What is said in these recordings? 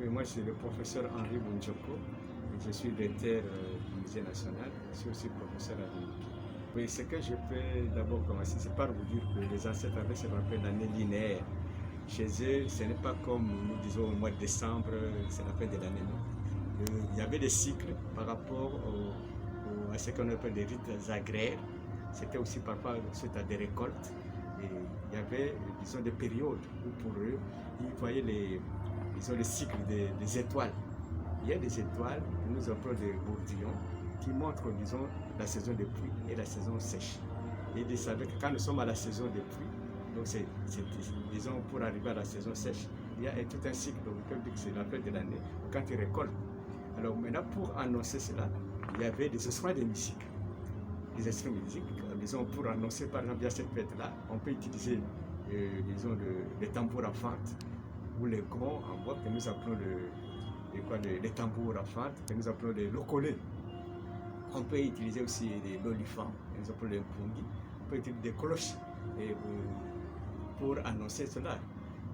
Oui, moi, c'est le professeur Henri Bunjoko. Je suis directeur du Musée national. Je suis aussi professeur à l'UNIC. Oui, ce que je peux d'abord commencer, c'est par vous dire que les ancêtres avaient ce qu'on appelle l'année linéaire. Chez eux, ce n'est pas comme nous disons au mois de décembre, c'est la fin de l'année. Non. Il y avait des cycles par rapport à ce qu'on appelle des rites agraires. C'était aussi parfois suite à des récoltes. Et il y avait, disons, des périodes où pour eux, ils voyaient les cycles des étoiles. Il y a des étoiles que nous appelons des bourdillons qui montrent, disons, la saison des pluies et la saison sèche. Et ils savaient que quand nous sommes à la saison des pluies, donc disons, pour arriver à la saison sèche, il y a tout un cycle, donc on peut dire que c'est la fin de l'année, quand ils récoltent. Alors maintenant, pour annoncer cela, il y avait des instruments de musique. Des instruments de musique, disons, pour annoncer, par exemple, il y a cette fête-là, on peut utiliser, disons, les tambours à fente ou les gros en bois que nous appelons les tambours à fente, que nous appelons les locolés. On peut utiliser aussi des lolifants, que nous appelons les mpungi. On peut utiliser des cloches pour annoncer cela.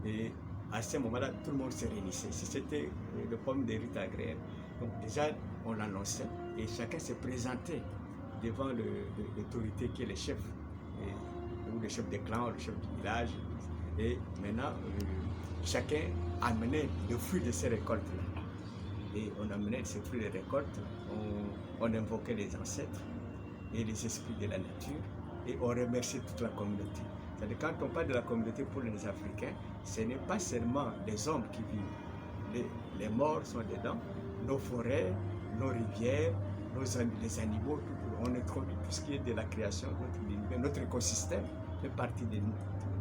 Et à ce moment-là, tout le monde se réunissait. Si c'était le problème des rites agraires, donc déjà on l'annonçait et chacun se présentait devant l'autorité qui est le chef, ou le chef des clans, le chef du village. Et maintenant, chacun amenait le fruit de ces récoltes-là. Et on amenait ces fruits de récoltes, on invoquait les ancêtres et les esprits de la nature et on remerciait toute la communauté. C'est-à-dire quand on parle de la communauté pour les Africains, ce n'est pas seulement les hommes qui vivent. Les morts sont dedans, nos forêts, nos rivières, les animaux, on introduit tout ce qui est de la création, notre écosystème fait partie de nous.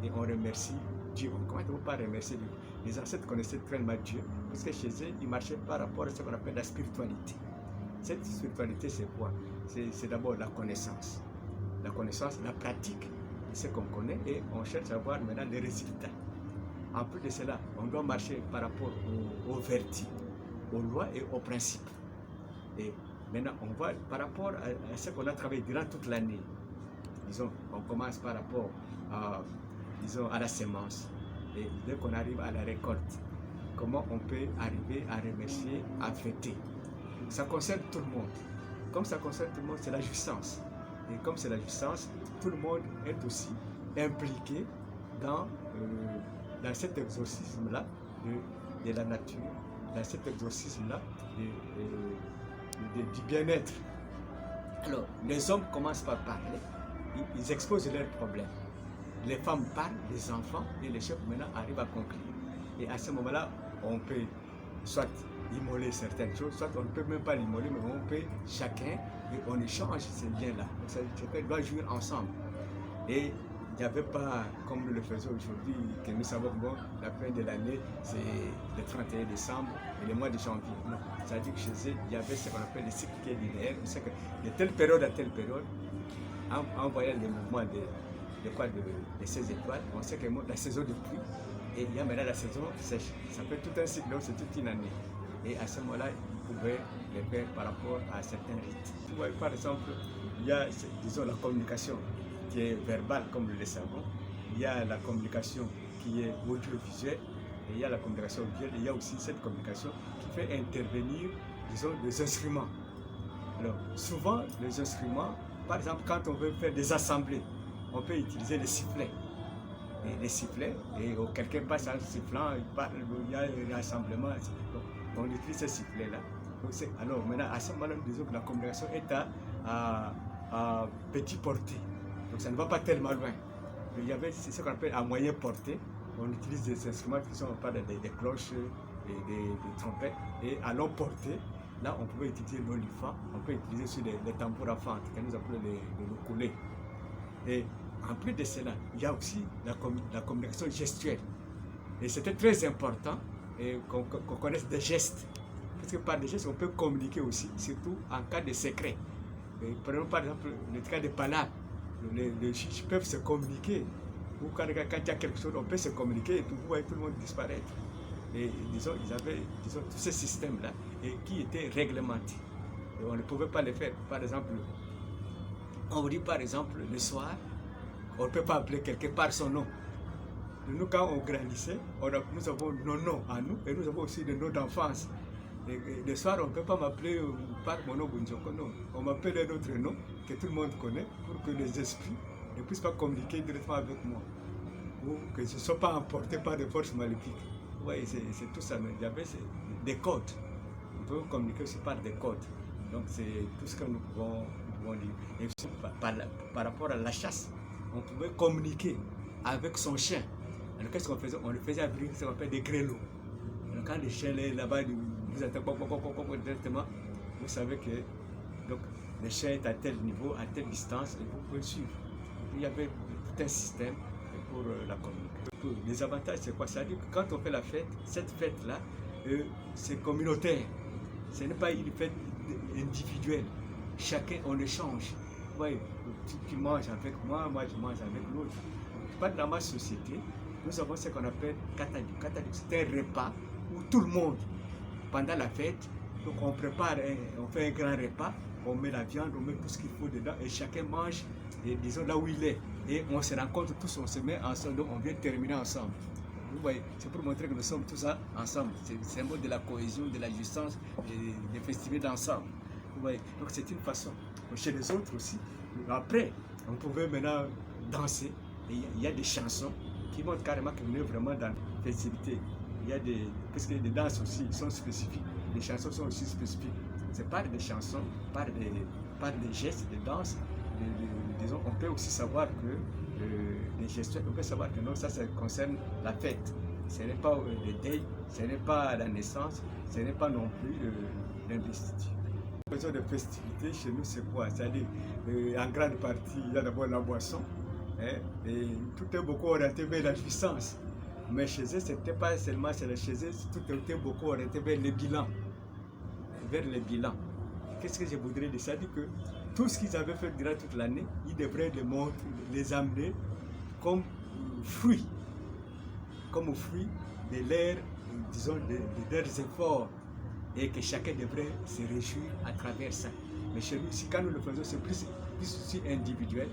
Et on remercie Dieu. Comment ne peut pas remercier Dieu? Les ancêtres connaissaient très mal Dieu, parce que chez eux, ils marchaient par rapport à ce qu'on appelle la spiritualité. Cette spiritualité, c'est quoi? C'est d'abord la connaissance. La connaissance, la pratique de ce qu'on connaît, et on cherche à voir maintenant les résultats. En plus de cela, on doit marcher par rapport aux vertus, aux lois et aux principes. Et maintenant, on voit par rapport à ce qu'on a travaillé durant toute l'année. Disons, on commence par rapport à la semence. Et dès qu'on arrive à la récolte, comment on peut arriver à remercier, à fêter. Ça concerne tout le monde. Comme ça concerne tout le monde, c'est la jouissance. Et comme c'est la jouissance, tout le monde est aussi impliqué dans cet exorcisme-là de la nature, dans cet exorcisme-là du bien-être. Alors, les hommes commencent par parler, ils exposent leurs problèmes. Les femmes parlent, les enfants et les chefs maintenant arrivent à conclure. Et à ce moment-là, on peut soit immoler certaines choses, soit on ne peut même pas l'immoler, mais on peut chacun, et on échange ces biens-là. Chacun doit jouer ensemble. Et il n'y avait pas, comme nous le faisons aujourd'hui, que nous savons que bon, la fin de l'année, c'est le 31 décembre et le mois de janvier. Non, ça veut dire que chez eux, il y avait ce qu'on appelle les cycles linéaires. On sait que de telle période à telle période, en voyant les mouvements de ces étoiles, on sait que la saison de pluie, et il y a maintenant la saison sèche. Ça fait tout un cycle, donc c'est toute une année. Et à ce moment-là, ils pouvaient les faire par rapport à certains rites. Vous voyez, par exemple, il y a, disons, la communication qui est verbale, comme nous le savons. Il y a la communication qui est audiovisuelle, et il y a la communication visuelle, et il y a aussi cette communication qui fait intervenir, disons, des instruments. Alors, souvent, les instruments, par exemple, quand on veut faire des assemblées, on peut utiliser les sifflets. Et les sifflets, et quelqu'un passe en sifflant, il y a un rassemblement. Donc, on utilise ces sifflets-là. Alors maintenant, à ce moment-là, disons que la communication est à petite portée. Donc ça ne va pas tellement loin. Il y avait ce qu'on appelle à moyen portée. On utilise des instruments qui sont des cloches, des trompettes. Et à longue portée, là, on pouvait utiliser l'olifant, on peut utiliser aussi les tambours à fente, que nous appelons les locolés. Et en plus de cela, il y a aussi la communication gestuelle. Et c'était très important qu'on connaisse des gestes. Parce que par des gestes, on peut communiquer aussi, surtout en cas de secret. Et prenons par exemple le cas des palabres. Les juges peuvent se communiquer. Ou quand il y a quelque chose, on peut se communiquer et puis vous voyez tout le monde disparaître. Et disons, ils avaient tous ces systèmes-là qui étaient réglementés. Et on ne pouvait pas les faire. Par exemple, on vous dit par exemple le soir, on ne peut pas appeler quelqu'un par son nom. nous, quand on grandissait, nous avons nos noms à nous et nous avons aussi des noms d'enfance. Et le soir, on ne peut pas m'appeler par mon nom Bunjoko, non. On m'appelle un autre nom que tout le monde connaît pour que les esprits ne puissent pas communiquer directement avec moi ou que je ne sois pas emporté par des forces maléfiques. Oui, c'est tout ça. Il y avait des codes. On peut communiquer aussi par des codes. Donc c'est tout ce que nous pouvons dire. Et par rapport à la chasse, on pouvait communiquer avec son chien. Alors qu'est-ce qu'on faisait? On le faisait avec ce qu'on appelle des grelots. Alors quand le chien est là-bas, vous attaquez directement, vous savez que donc, le chien est à tel niveau, à telle distance, et vous pouvez le suivre. Il y avait tout un système pour la communication. Les avantages, c'est quoi? C'est-à-dire que quand on fait la fête, cette fête-là, c'est communautaire. Ce n'est pas une fête individuelle. Chacun, on échange. Ouais, tu manges avec moi, moi je mange avec l'autre. Pas dans ma société, nous avons ce qu'on appelle Katadu. Katadu, c'est un repas où tout le monde, pendant la fête, donc on prépare, on fait un grand repas, on met la viande, on met tout ce qu'il faut dedans et chacun mange, et disons là où il est. Et on se rencontre tous, on se met ensemble, donc on vient terminer ensemble. Vous voyez, c'est pour montrer que nous sommes tous ensemble. C'est le symbole de la cohésion, de la justesse, des festivités d'ensemble. Vous voyez, donc c'est une façon. Chez les autres aussi, après, on pouvait maintenant danser. Et il y a des chansons qui montrent carrément qu'on est vraiment dans la festivité. Il y a parce que les danses aussi sont spécifiques. Les chansons sont aussi spécifiques. C'est par des chansons, par des gestes de danse. Disons, on peut aussi savoir que les gestuels, on peut savoir que non, ça concerne la fête. Ce n'est pas le deuil, ce n'est pas la naissance, ce n'est pas non plus l'investiture. La besoin de festivité chez nous, c'est quoi? C'est-à-dire, en grande partie, il y a d'abord la boisson, hein, et tout est beaucoup orienté vers la jouissance. Mais chez eux, ce n'était pas seulement chez eux, tout était beaucoup orienté vers les bilans. Vers les bilans. Qu'est-ce que je voudrais dire? C'est-à-dire que tout ce qu'ils avaient fait durant toute l'année, ils devraient les amener comme fruit de leur, disons, de leurs efforts, et que chacun devrait se réjouir à travers ça. Mais chez nous, si quand nous le faisons, c'est plus aussi individuel,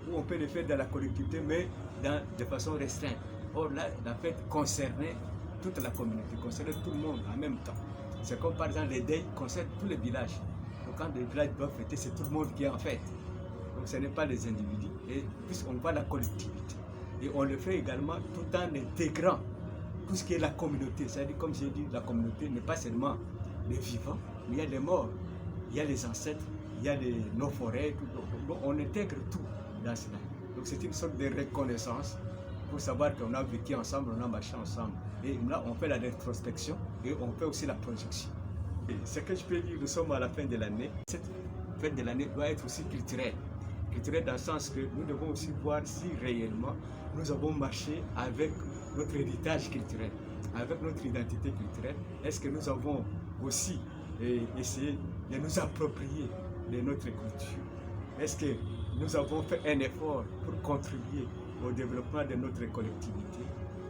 où on peut le faire dans la collectivité, mais de façon restreinte. Or là, la fête concernait toute la communauté, concernait tout le monde en même temps. C'est comme par exemple les deuils concernent tous les villages. Donc quand les villages doivent fêter, c'est tout le monde qui est en fête. Donc ce n'est pas les individus. Et puisqu'on voit la collectivité. Et on le fait également tout en intégrant tout ce qui est la communauté. C'est-à-dire, comme j'ai dit, la communauté n'est pas seulement les vivants, mais il y a les morts, il y a les ancêtres, il y a nos forêts, tout. Donc on intègre tout dans cela. Donc c'est une sorte de reconnaissance pour savoir qu'on a vécu ensemble, on a marché ensemble. Et là, on fait la rétrospection et on fait aussi la projection. Et ce que je peux dire, nous sommes à la fin de l'année. Cette fin de l'année doit être aussi culturelle. Culturelle dans le sens que nous devons aussi voir si réellement nous avons marché avec notre héritage culturel, avec notre identité culturelle. Est-ce que nous avons aussi essayé de nous approprier de notre culture? Est-ce que nous avons fait un effort pour contribuer au développement de notre collectivité,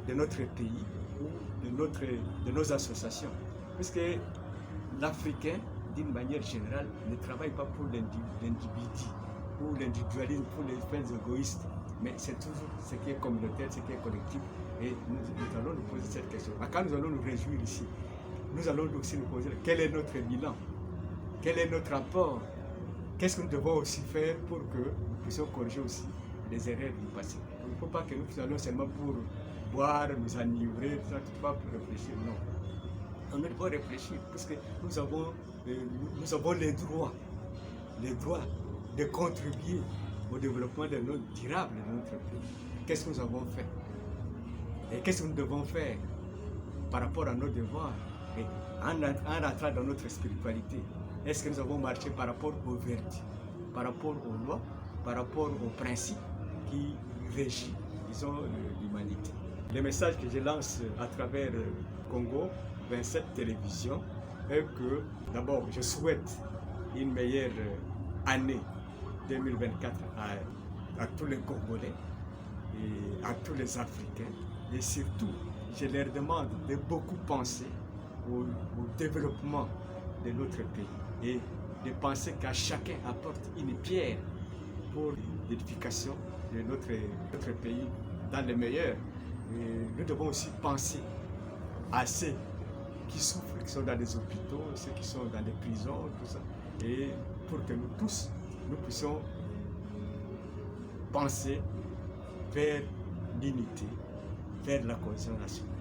de notre pays ou de nos associations? Puisque l'Africain, d'une manière générale, ne travaille pas pour l'individu, pour l'individualisme, pour les fins égoïstes, mais c'est toujours ce qui est communautaire, ce qui est collectif. Et nous allons nous poser cette question. Quand nous allons nous réjouir ici, nous allons aussi nous poser quel est notre bilan, quel est notre rapport, qu'est-ce que nous devons aussi faire pour que nous puissions corriger aussi les erreurs du passé. Il ne faut pas que nous allons seulement pour boire, nous enivrer, tout ça, pour réfléchir, non. On doit réfléchir parce que nous avons les droits de contribuer au développement durable de notre pays. Qu'est-ce que nous avons fait? Et qu'est-ce que nous devons faire par rapport à nos devoirs? Et en rentrant dans notre spiritualité, est-ce que nous avons marché par rapport aux vertus, par rapport aux lois, par rapport aux principes qui régissent, disons, l'humanité? Le message que je lance à travers Congo 27 télévision est que, d'abord, je souhaite une meilleure année 2024 à tous les Congolais et à tous les Africains. Et surtout, je leur demande de beaucoup penser au développement de notre pays et de penser qu'à chacun apporte une pierre pour l'édification de notre pays dans le meilleur nous devons aussi penser à ceux qui souffrent, qui sont dans des hôpitaux, ceux qui sont dans des prisons, tout ça. Et pour que nous tous, nous puissions penser vers l'unité, vers la cohésion nationale.